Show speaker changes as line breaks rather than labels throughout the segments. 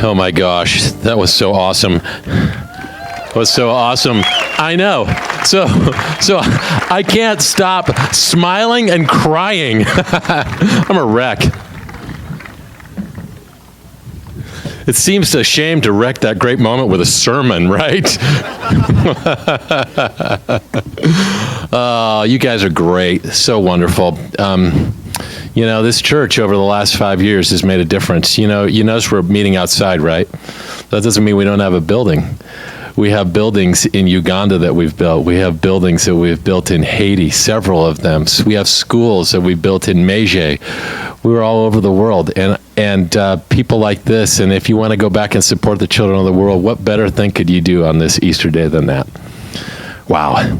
Oh my gosh, that was so awesome. That was so awesome. I know. So I can't stop smiling and crying. I'm a wreck. It seems a shame to wreck that great moment with a sermon, right? You guys are great. So wonderful. This church over the last 5 years has made a difference. You notice we're meeting outside, right? That doesn't mean we don't have a building. We have buildings in Uganda that we've built. We have buildings that we've built in Haiti, several of them. We have schools that we built in Meije. We were all over the world. And people like this, and if you want to go back and support the children of the world, what better thing could you do on this Easter day than that? Wow.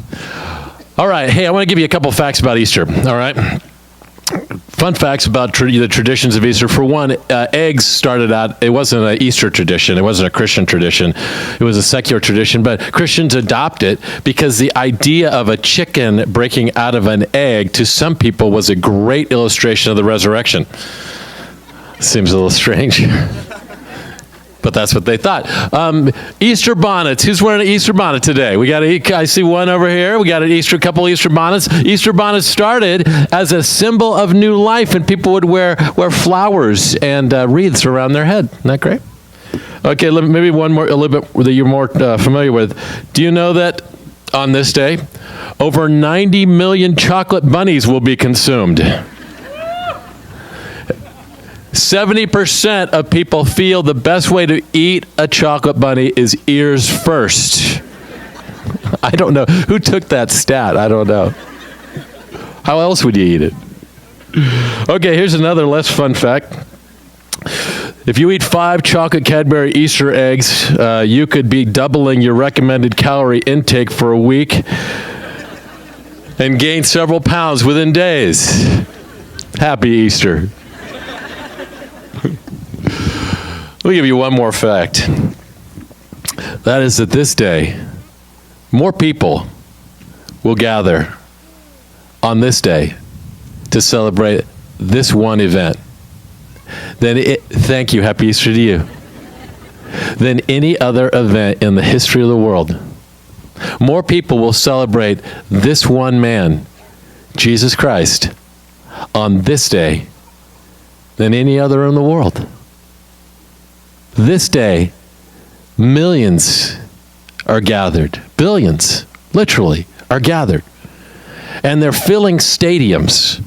All right. Hey, I want to give you a couple facts about Easter. All right. Fun facts about the traditions of Easter. For one, eggs started out, it wasn't an Easter tradition. It wasn't a Christian tradition. It was a secular tradition, but Christians adopt it because the idea of a chicken breaking out of an egg to some people was a great illustration of the resurrection. Seems a little strange. But that's what they thought. Easter bonnets. Who's wearing an Easter bonnet today? I see one over here. We got a couple Easter bonnets. Easter bonnets started as a symbol of new life, and people would wear flowers and wreaths around their head. Isn't that great? Okay, maybe one more, a little bit that you're more familiar with. Do you know that on this day, over 90 million chocolate bunnies will be consumed? 70% of people feel the best way to eat a chocolate bunny is ears first. I don't know. Who took that stat? I don't know. How else would you eat it? Okay, here's another less fun fact. If you eat 5 chocolate Cadbury Easter eggs, you could be doubling your recommended calorie intake for a week and gain several pounds within days. Happy Easter. Let me give you one more fact. That is that this day, more people will gather on this day to celebrate this one event thank you, happy Easter to you, than any other event in the history of the world. More people will celebrate this one man, Jesus Christ, on this day than any other in the world. This day, millions are gathered. Billions, literally, are gathered. And they're filling stadiums.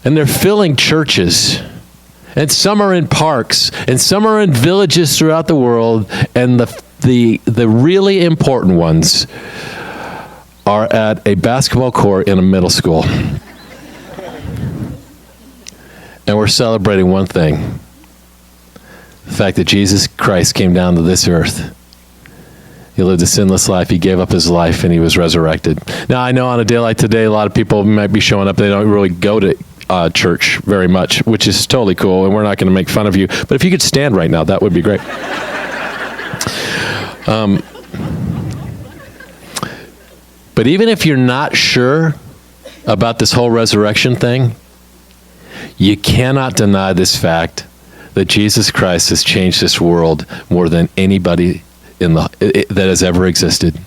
And they're filling churches. And some are in parks. And some are in villages throughout the world. And the really important ones are at a basketball court in a middle school. And we're celebrating one thing. The fact that Jesus Christ came down to this earth. He lived a sinless life. He gave up his life, and he was resurrected. Now, I know on a day like today, a lot of people might be showing up. They don't really go to church very much, which is totally cool, and we're not going to make fun of you. But if you could stand right now, that would be great. But even if you're not sure about this whole resurrection thing, you cannot deny this fact that Jesus Christ has changed this world more than anybody that has ever existed.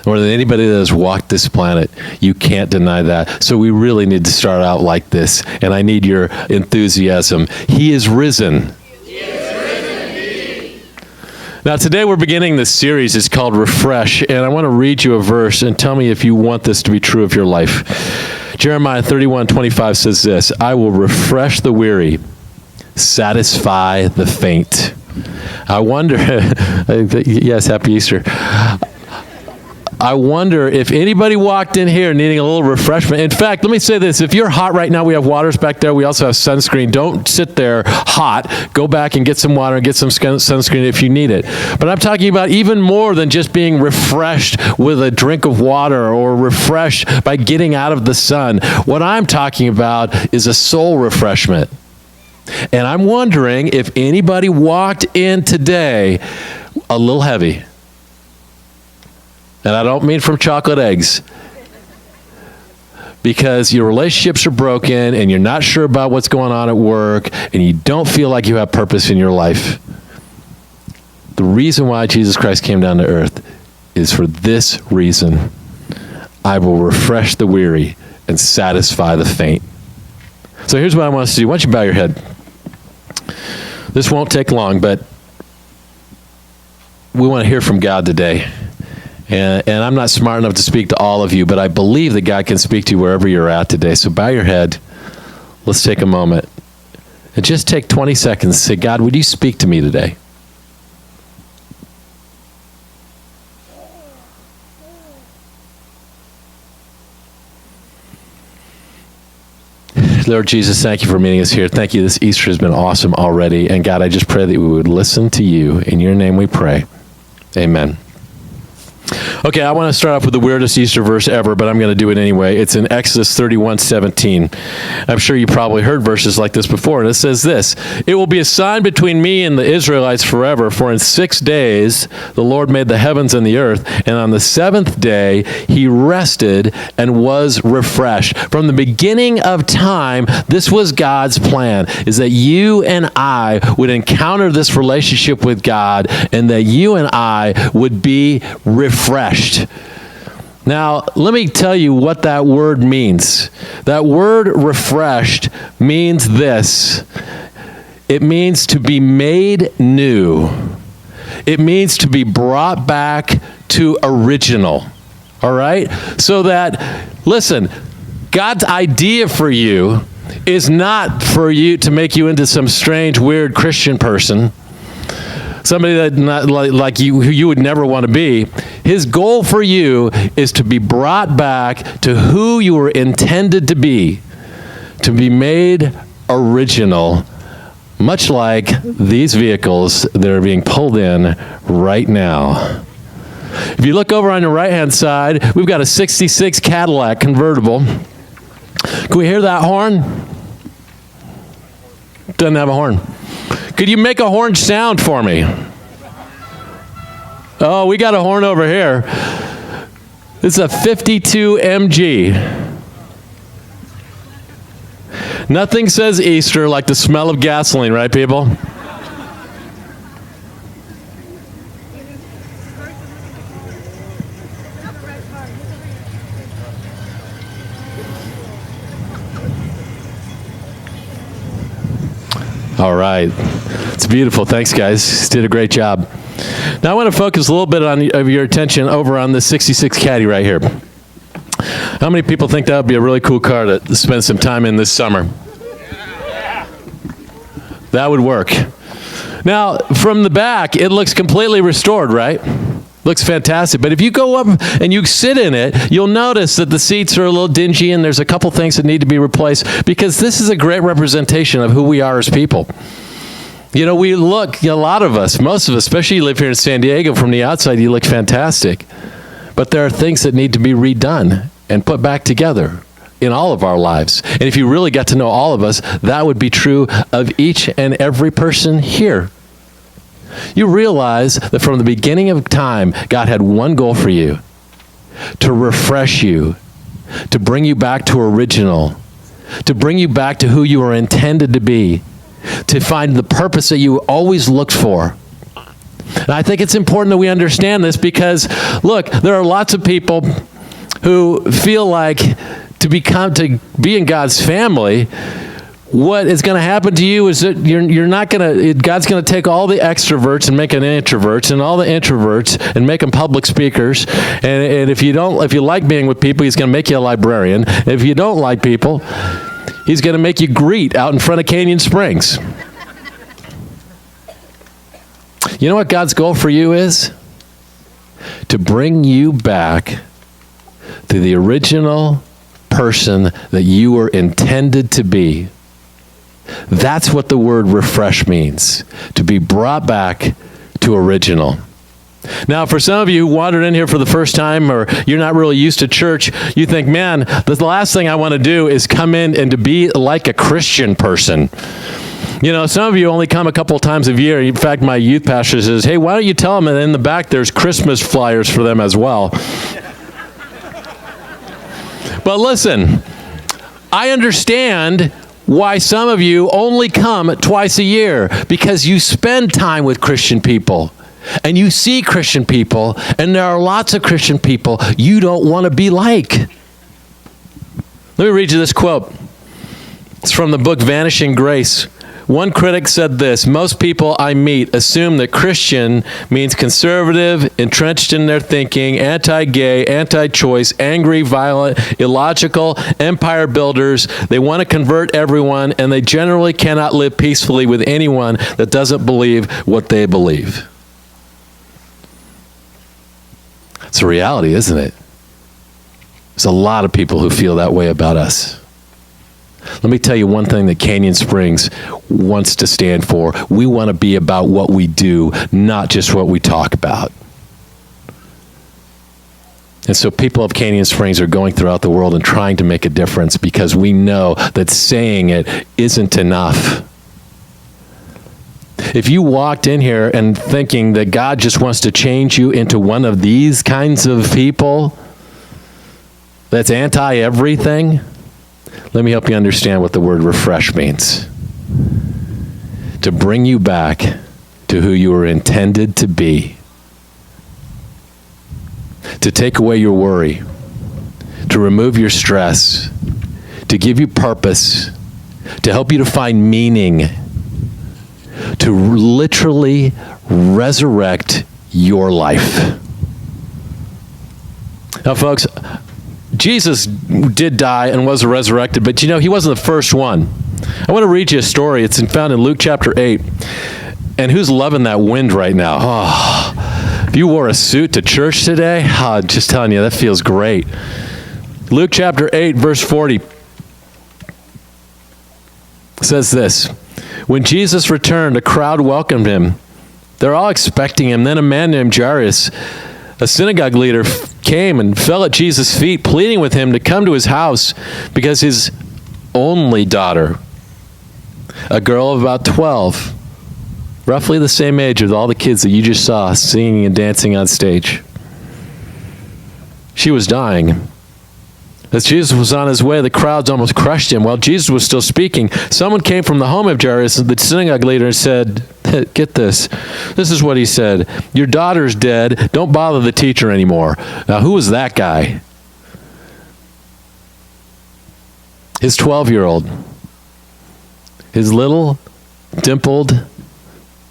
More than anybody that has walked this planet. You can't deny that. So we really need to start out like this. And I need your enthusiasm. He is risen. He is risen indeed. Now today we're beginning this series. It's called Refresh. And I want to read you a verse and tell me if you want this to be true of your life. Jeremiah 31:25 says this, I will refresh the weary, satisfy the faint. I wonder, yes, happy Easter. I wonder if anybody walked in here needing a little refreshment. In fact, let me say this. If you're hot right now, we have waters back there. We also have sunscreen. Don't sit there hot. Go back and get some water and get some sunscreen if you need it. But I'm talking about even more than just being refreshed with a drink of water or refreshed by getting out of the sun. What I'm talking about is a soul refreshment. And I'm wondering if anybody walked in today a little heavy. And I don't mean from chocolate eggs. Because your relationships are broken and you're not sure about what's going on at work and you don't feel like you have purpose in your life. The reason why Jesus Christ came down to earth is for this reason. I will refresh the weary and satisfy the faint. So here's what I want us to do. Why don't you bow your head? This won't take long, but we want to hear from God today. And I'm not smart enough to speak to all of you, but I believe that God can speak to you wherever you're at today. So bow your head. Let's take a moment. And just take 20 seconds. Say, God, would you speak to me today? Lord Jesus, thank you for meeting us here. Thank you. This Easter has been awesome already. And God, I just pray that we would listen to you. In your name we pray. Amen. Okay, I want to start off with the weirdest Easter verse ever, but I'm going to do it anyway. It's in Exodus 31:17. I'm sure you probably heard verses like this before, and it says this: "It will be a sign between me and the Israelites forever, for in 6 days the Lord made the heavens and the earth, and on the seventh day he rested and was refreshed." From the beginning of time, this was God's plan, is that you and I would encounter this relationship with God, and that you and I would be refreshed. Now, let me tell you what that word means. That word refreshed means this. It means to be made new. It means to be brought back to original. All right? So that, listen, God's idea for you is not for you to make you into some strange, weird Christian person. Somebody that not like you, who you would never want to be. His goal for you is to be brought back to who you were intended to be made original, much like these vehicles that are being pulled in right now. If you look over on your right-hand side, we've got a 66 Cadillac convertible. Can we hear that horn? Doesn't have a horn. Could you make a horn sound for me? Oh, we got a horn over here. This is a 52 MG. Nothing says Easter like the smell of gasoline, right, people? All right. It's beautiful. Thanks, guys. You did a great job. Now I want to focus a little bit of your attention over on the 66 Caddy right here. How many people think that would be a really cool car to spend some time in this summer? That would work. Now, from the back, it looks completely restored, right? Looks fantastic. But if you go up and you sit in it, you'll notice that the seats are a little dingy and there's a couple things that need to be replaced, because this is a great representation of who we are as people. You know, we look, a lot of us, most of us, especially you live here in San Diego, from the outside, you look fantastic. But there are things that need to be redone and put back together in all of our lives. And if you really got to know all of us, that would be true of each and every person here. You realize that from the beginning of time, God had one goal for you: to refresh you, to bring you back to original, to bring you back to who you were intended to be, to find the purpose that you always looked for. And I think it's important that we understand this, because, look, there are lots of people who feel like to be in God's family, what is going to happen to you is that you're not going to, God's going to take all the extroverts and make them introverts, and all the introverts and make them public speakers. And if you like being with people, he's going to make you a librarian. If you don't like people, he's going to make you greet out in front of Canyon Springs. You know what God's goal for you is? To bring you back to the original person that you were intended to be. That's what the word refresh means, to be brought back to original. Now, for some of you who wandered in here for the first time, or you're not really used to church, you think, man, the last thing I want to do is come in and to be like a Christian person. You know, some of you only come a couple times a year. In fact, my youth pastor says, hey, why don't you tell them, and in the back there's Christmas flyers for them as well. But listen, I understand why some of you only come twice a year, because you spend time with Christian people. And you see Christian people, and there are lots of Christian people you don't want to be like. Let me read you this quote. It's from the book Vanishing Grace. One critic said this: most people I meet assume that Christian means conservative, entrenched in their thinking, anti-gay, anti-choice, angry, violent, illogical, empire builders. They want to convert everyone, and they generally cannot live peacefully with anyone that doesn't believe what they believe. It's a reality, isn't it? There's a lot of people who feel that way about us. Let me tell you one thing that Canyon Springs wants to stand for. We want to be about what we do, not just what we talk about. And so people of Canyon Springs are going throughout the world and trying to make a difference because we know that saying it isn't enough. If you walked in here and thinking that God just wants to change you into one of these kinds of people that's anti-everything, let me help you understand what the word refresh means. To bring you back to who you were intended to be. To take away your worry. To remove your stress. To give you purpose. To help you to find meaning. To literally resurrect your life. Now, folks, Jesus did die and was resurrected, but you know, he wasn't the first one. I want to read you a story. It's found in Luke chapter 8. And who's loving that wind right now? Oh, if you wore a suit to church today, I'm just telling you, that feels great. Luke chapter 8, verse 40 says this: when Jesus returned, a crowd welcomed him. They're all expecting him. Then a man named Jairus, a synagogue leader, came and fell at Jesus' feet, pleading with him to come to his house because his only daughter, a girl of about 12, roughly the same age as all the kids that you just saw singing and dancing on stage, she was dying. As Jesus was on his way, the crowds almost crushed him. While Jesus was still speaking, someone came from the home of Jairus, the synagogue leader, and said, get this. This is what he said: your daughter's dead. Don't bother the teacher anymore. Now, who was that guy? His 12-year-old. His little, dimpled,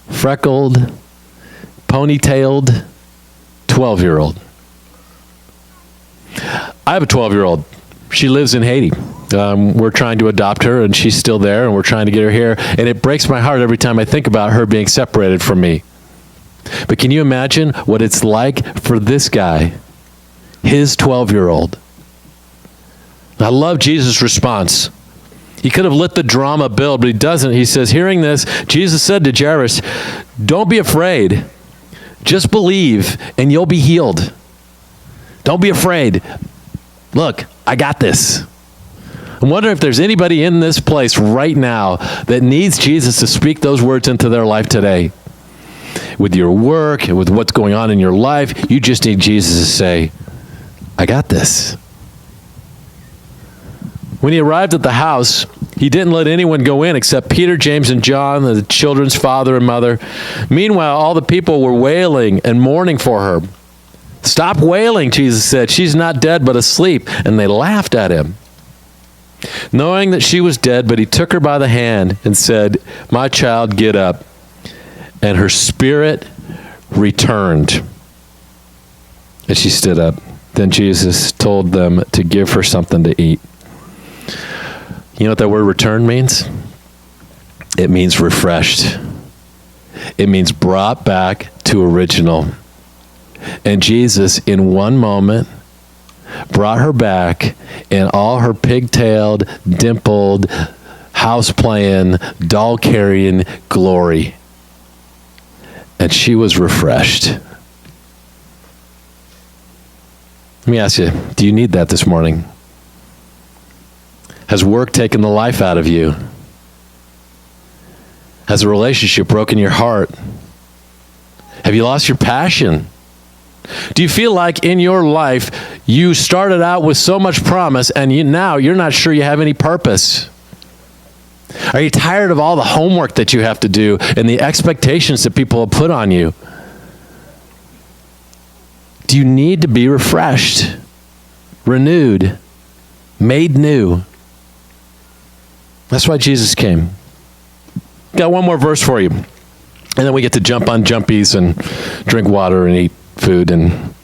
freckled, ponytailed 12-year-old. I have a 12-year-old. She lives in Haiti. We're trying to adopt her, and she's still there, and we're trying to get her here. And it breaks my heart every time I think about her being separated from me. But can you imagine what it's like for this guy, his 12-year-old? I love Jesus' response. He could have let the drama build, but he doesn't. He says, hearing this, Jesus said to Jairus, don't be afraid. Just believe, and you'll be healed. Don't be afraid. Look, I got this. I'm wondering if there's anybody in this place right now that needs Jesus to speak those words into their life today. With your work, with what's going on in your life, you just need Jesus to say, I got this. When he arrived at the house, he didn't let anyone go in except Peter, James, and John, the children's father and mother. Meanwhile, all the people were wailing and mourning for her. Stop wailing, Jesus said. She's not dead, but asleep. And they laughed at him. Knowing that she was dead, but he took her by the hand and said, my child, get up. And her spirit returned. And she stood up. Then Jesus told them to give her something to eat. You know what that word return means? It means refreshed. It means brought back to original. And Jesus, in one moment, brought her back in all her pigtailed, dimpled, house-playing, doll-carrying glory. And she was refreshed. Let me ask you, do you need that this morning? Has work taken the life out of you? Has a relationship broken your heart? Have you lost your passion? Do you feel like in your life you started out with so much promise and now you're not sure you have any purpose? Are you tired of all the homework that you have to do and the expectations that people have put on you? Do you need to be refreshed, renewed, made new? That's why Jesus came. Got one more verse for you. And then we get to jump on jumpies and drink water and eat food. And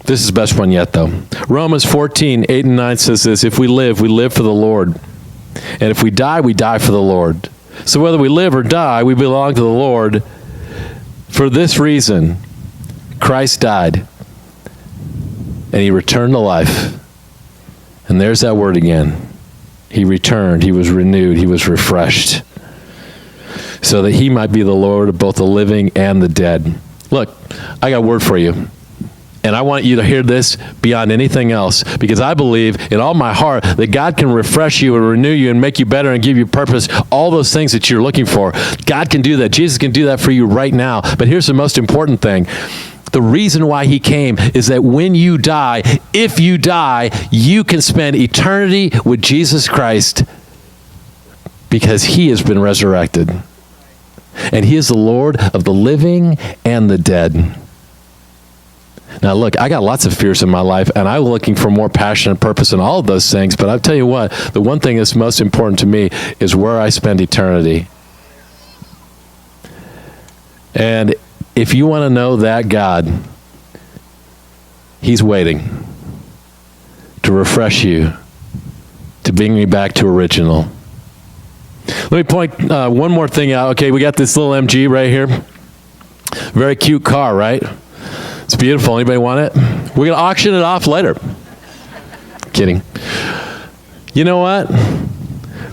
this is the best one yet, though. Romans 14:8-9 says this: if we live for the Lord. And if we die for the Lord. So whether we live or die, we belong to the Lord. For this reason, Christ died, and he returned to life. And there's that word again. He returned, he was renewed, he was refreshed, so that he might be the Lord of both the living and the dead. Look, I got a word for you. And I want you to hear this beyond anything else, because I believe in all my heart that God can refresh you and renew you and make you better and give you purpose, all those things that you're looking for. God can do that. Jesus can do that for you right now. But here's the most important thing. The reason why he came is that when you die, if you die, you can spend eternity with Jesus Christ, because he has been resurrected. And he is the Lord of the living and the dead. Now, look, I got lots of fears in my life, and I'm looking for more passion and purpose in all of those things. But I'll tell you what, the one thing that's most important to me is where I spend eternity. And if you want to know that God, he's waiting to refresh you, to bring you back to original. Let me point one more thing out. Okay, we got this little MG right here. Very cute car, right? It's beautiful. Anybody want it? We're going to auction it off later. Kidding. You know what?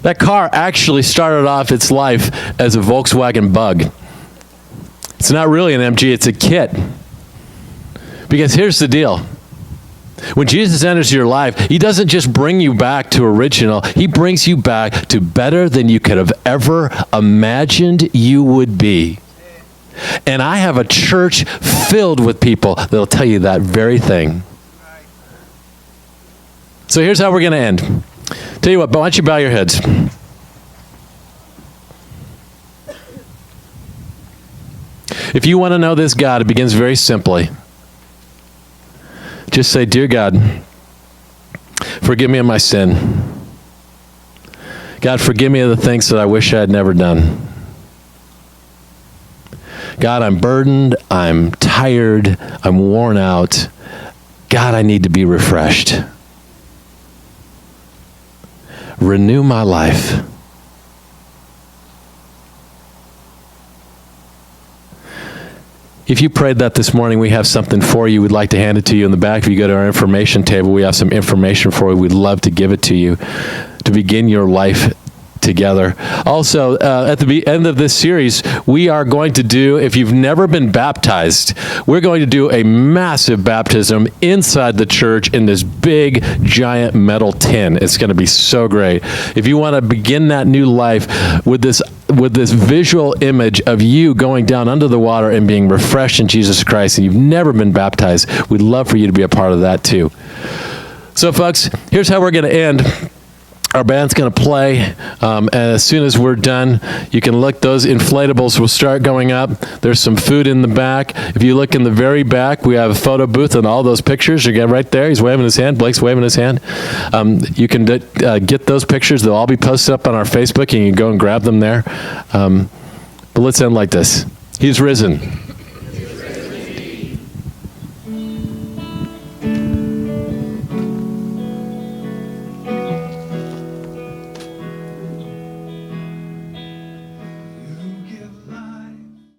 That car actually started off its life as a Volkswagen Bug. It's not really an MG, it's a kit. Because here's the deal. When Jesus enters your life, he doesn't just bring you back to original. He brings you back to better than you could have ever imagined you would be. And I have a church filled with people that'll tell you that very thing. So here's how we're going to end. Tell you what, why don't you bow your heads? If you want to know this God, it begins very simply. Just say, "Dear God, forgive me of my sin. God, forgive me of the things that I wish I had never done. God, I'm burdened, I'm tired, I'm worn out. God, I need to be refreshed. Renew my life." If you prayed that this morning, we have something for you. We'd like to hand it to you in the back. If you go to our information table, we have some information for you. We'd love to give it to you to begin your life together. Also, at the end of this series, we are going to do, if you've never been baptized, we're going to do a massive baptism inside the church in this big, giant metal tin. It's going to be so great. If you want to begin that new life with this visual image of you going down under the water and being refreshed in Jesus Christ, and you've never been baptized, we'd love for you to be a part of that too. So, folks, here's how we're going to end. Our band's going to play, and as soon as we're done, you can look. Those inflatables will start going up. There's some food in the back. If you look in the very back, we have a photo booth and all those pictures. You get right there. He's waving his hand. Blake's waving his hand. You can get those pictures. They'll all be posted up on our Facebook, and you can go and grab them there. But let's end like this. He's risen.